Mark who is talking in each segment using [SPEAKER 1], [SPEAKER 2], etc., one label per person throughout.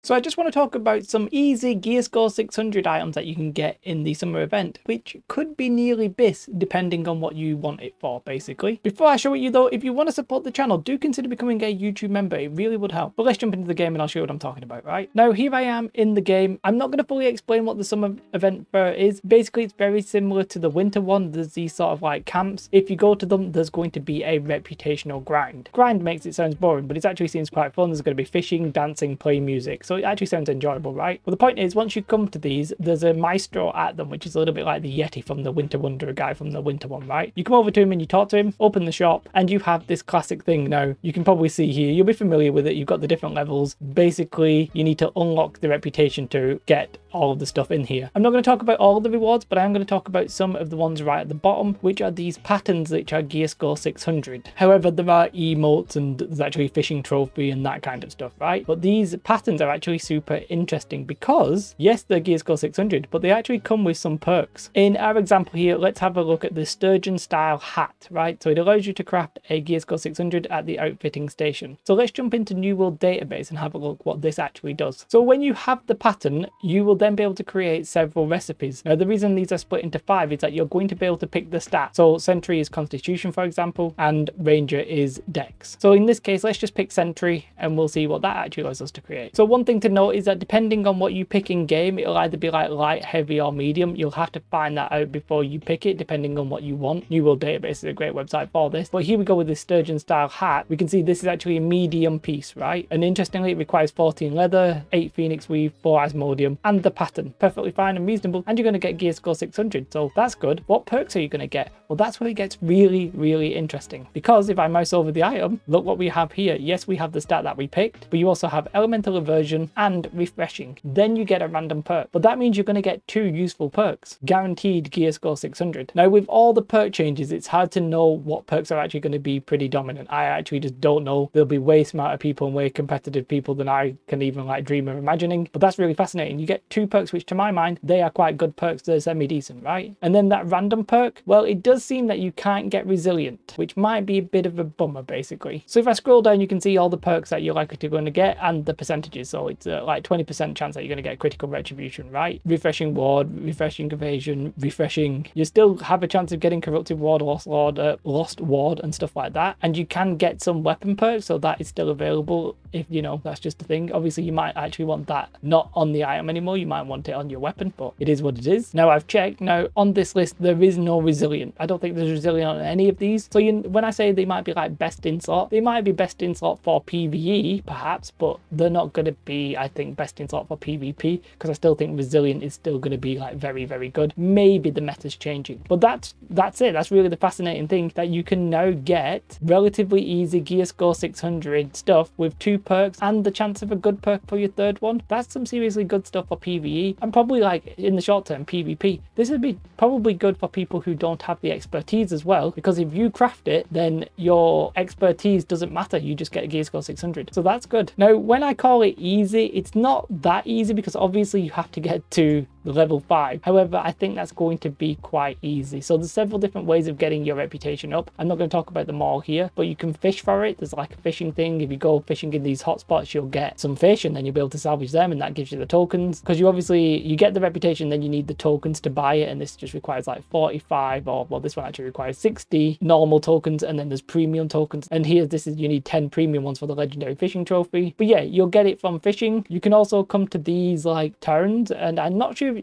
[SPEAKER 1] So I just want to talk about some easy gear score 600 items that you can get in the summer event, which could be nearly BIS depending on what you want it for, basically. Before I show it you though, if you want to support the channel, do consider becoming a YouTube member. It really would help. But let's jump into the game and I'll show you what I'm talking about, right? Now, here I am in the game. I'm not going to fully explain what the summer event fair is. Basically, it's very similar to the winter one. There's these sort of like camps. If you go to them, there's going to be a reputational grind. Grind makes it sound boring, but it actually seems quite fun. There's going to be fishing, dancing, playing music. So it actually sounds enjoyable, right? Well, the point is, once you come to these, there's a maestro at them, which is a little bit like the Yeti from the Winter Wonder guy from the winter one, right? You come over to him and you talk to him, open the shop, and you have this classic thing. Now, you can probably see here, you'll be familiar with it. You've got the different levels. Basically, you need to unlock the reputation to get all of the stuff in here. I'm not going to talk about all of the rewards, but I am going to talk about some of the ones right at the bottom, which are these patterns which are gear score 600. However, there are emotes and there's actually a fishing trophy and that kind of stuff, right? But these patterns are actually super interesting because, yes, they're gear score 600, but they actually come with some perks. In our example here, let's have a look at the sturgeon style hat, right? So it allows you to craft a gear score 600 at the outfitting station. So let's jump into New World Database and have a look what this actually does. So when you have the pattern, you will then be able to create several recipes. Now, the reason these are split into 5 is that you're going to be able to pick the stat. So Sentry is Constitution, for example, and Ranger is Dex. So in this case, let's just pick Sentry and we'll see what that actually allows us to create. So one thing to note is that depending on what you pick in game, it'll either be like light, heavy, or medium. You'll have to find that out before you pick it, depending on what you want. New World Database is a great website for this. But here we go with this sturgeon style hat. We can see this is actually a medium piece, right? And interestingly, it requires 14 leather, 8 phoenix weave, 4 asmodeum, and the pattern. Perfectly fine and reasonable. And you're going to get gear score 600. So that's good. What perks are you going to get? Well, that's where it gets really, really interesting. Because if I mouse over the item, look what we have here. Yes, we have the stat that we picked, but you also have elemental aversion and refreshing. Then you get a random perk. But that means you're going to get 2 useful perks. Guaranteed gear score 600. Now, with all the perk changes, it's hard to know what perks are actually going to be pretty dominant. I actually just don't know. There'll be way smarter people and way competitive people than I can even like dream of imagining. But that's really fascinating. You get 2 perks, which to my mind, they are quite good perks. They're semi-decent, right? And then that random perk, well, it does seem that you can't get resilient, which might be a bit of a bummer, basically. So if I scroll down, you can see all the perks that you're likely to going to get and the percentages. So it's like 20% chance that you're going to get critical retribution, right? Refreshing ward, refreshing evasion, refreshing. You still have a chance of getting corrupted ward, lost ward and stuff like that. And you can get some weapon perks, so that is still available if, you know, that's just a thing. Obviously, you might actually want that not on the item anymore. You might want it on your weapon, but it is what it is. Now, I've checked. Now, on this list, there is no resilient. I don't think there's resilient on any of these. So when I say they might be like best in slot, they might be best in slot for PvE, perhaps, but they're not going to be, I think, best in slot for PvP, because I still think resilient is still going to be like very, very good. Maybe the meta's changing, but that's it. That's really the fascinating thing, that you can now get relatively easy gear score 600 stuff with 2 perks and the chance of a good perk for your 3rd one. That's some seriously good stuff for PvE, and probably like in the short term PvP. This would be probably good for people who don't have the expertise as well, because if you craft it, then your expertise doesn't matter. You just get a gear score 600. So that's good. Now, when I call it easy, it's not that easy, because obviously you have to get to level 5. However, I think that's going to be quite easy. So there's several different ways of getting your reputation up. I'm not going to talk about them all here, but you can fish for it. There's like a fishing thing. If you go fishing in these hotspots, you'll get some fish and then you'll be able to salvage them, and that gives you the tokens. Because you get the reputation, then you need the tokens to buy it, and this just requires like 45, or well, this one actually requires 60 normal tokens, and then there's premium tokens. And here, you need 10 premium ones for the legendary fishing trophy. But yeah, you'll get it from fishing. You can also come to these like towns, and I'm not sure.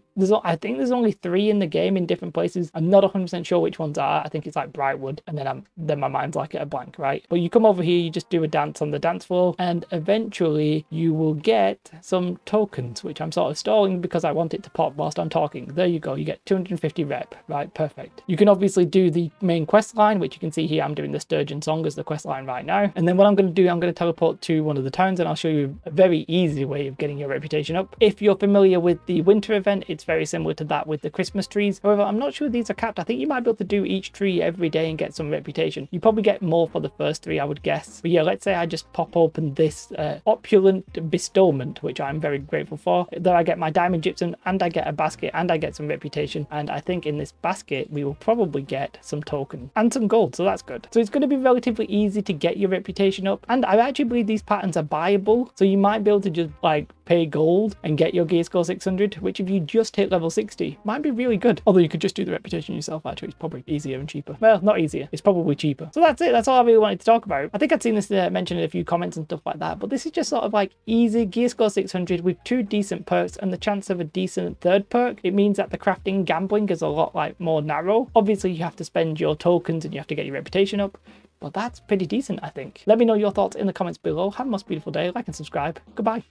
[SPEAKER 1] I think there's only 3 in the game in different places. I'm not 100% sure which ones are. I think it's like Brightwood, and then my mind's like at a blank, right? But you come over here, you just do a dance on the dance floor, and eventually you will get some tokens, which I'm sort of stalling because I want it to pop whilst I'm talking. There you go. You get 250 rep, right? Perfect. You can obviously do the main quest line, which you can see here. I'm doing the Sturgeon song as the quest line right now. And then what I'm going to do, I'm going to teleport to one of the towns, and I'll show you a very easy way of getting your reputation up. If you're familiar with the winter event, again, it's very similar to that with the Christmas trees. However, I'm not sure these are capped. I think you might be able to do each tree every day and get some reputation. You probably get more for the first 3, I would guess. But yeah, let's say I just pop open this opulent bestowment, which I'm very grateful for. There I get my diamond gypsum, and I get a basket, and I get some reputation. And I think in this basket, we will probably get some token and some gold, so that's good. So it's going to be relatively easy to get your reputation up. And I actually believe these patterns are buyable, so you might be able to just like pay gold and get your gear score 600, which if you just hit level 60 might be really good. Although you could just do the reputation yourself. Actually, it's probably easier and cheaper. Well, not easier, it's probably cheaper. So that's it. That's all I really wanted to talk about. I think I'd seen this mentioned in a few comments and stuff like that, but this is just sort of like easy gear score 600 with 2 decent perks and the chance of a decent third perk. It means that the crafting gambling is a lot like more narrow. Obviously you have to spend your tokens and you have to get your reputation up, but that's pretty decent, I think. Let me know your thoughts in the comments below. Have a most beautiful day. Like and subscribe. Goodbye.